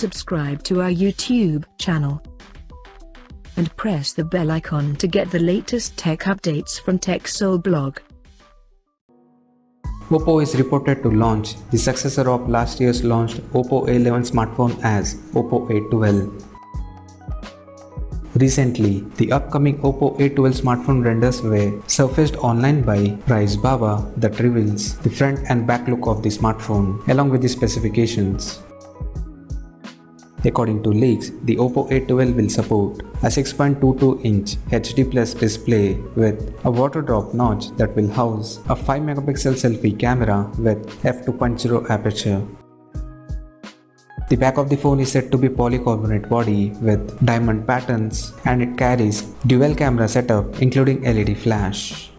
subscribe to our YouTube channel and press the bell icon to get the latest tech updates from TechSole Blog. Oppo is reported to launch the successor of last year's launched Oppo A11 smartphone as Oppo A12. Recently, the upcoming Oppo A12 smartphone renders were surfaced online by Price Baba that reveals the front and back look of the smartphone along with the specifications. According to leaks, the Oppo A12 will support a 6.22-inch HD Plus display with a water drop notch that will house a 5-megapixel selfie camera with f2.0 aperture. The back of the phone is said to be polycarbonate body with diamond patterns, and it carries dual camera setup including LED flash.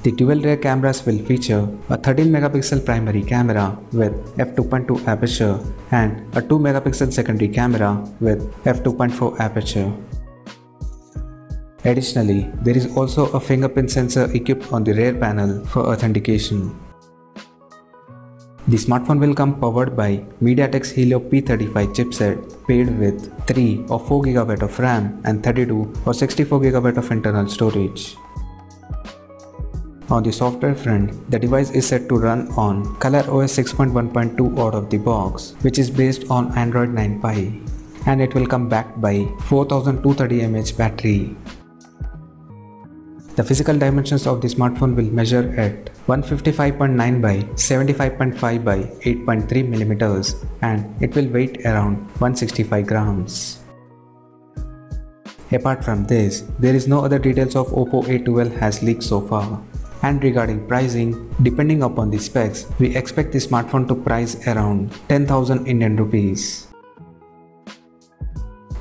The dual rear cameras will feature a 13-megapixel primary camera with f2.2 aperture and a 2-megapixel secondary camera with f2.4 aperture. Additionally, there is also a fingerprint sensor equipped on the rear panel for authentication. The smartphone will come powered by MediaTek's Helio P35 chipset paired with 3 or 4GB of RAM and 32 or 64GB of internal storage. On the software front, the device is set to run on ColorOS 6.1.2 out of the box, which is based on Android 9 Pie, and it will come backed by 4230 mAh battery. The physical dimensions of the smartphone will measure at 155.9 by 75.5 by 8.3 mm and it will weight around 165 grams. Apart from this, there is no other details of Oppo A12 has leaked so far. And regarding pricing, depending upon the specs, we expect the smartphone to price around 10,000 Indian rupees.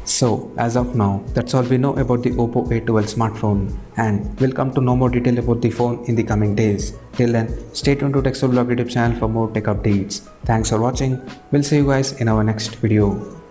So, as of now, that's all we know about the Oppo A12 smartphone, and we'll come to know more detail about the phone in the coming days. Till then, stay tuned to TechSole Blog YouTube channel for more tech updates. Thanks for watching. We'll see you guys in our next video.